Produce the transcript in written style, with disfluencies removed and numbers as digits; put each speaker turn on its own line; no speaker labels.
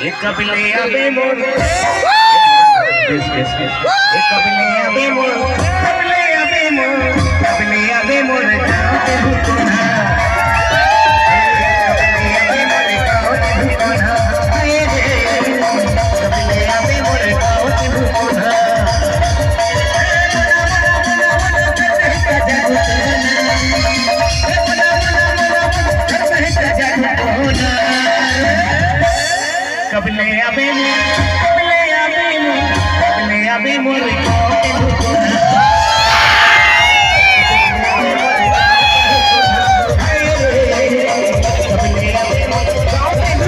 ये कबले अबे मोर ये कबले अबे मोर कबले अबे मोर कबले अबे मोर जाते भूखना कबले अबे मोर जाते भूखना कबले अबे मोर जाते भूखना कबले अबे मोर कबले अबे मोर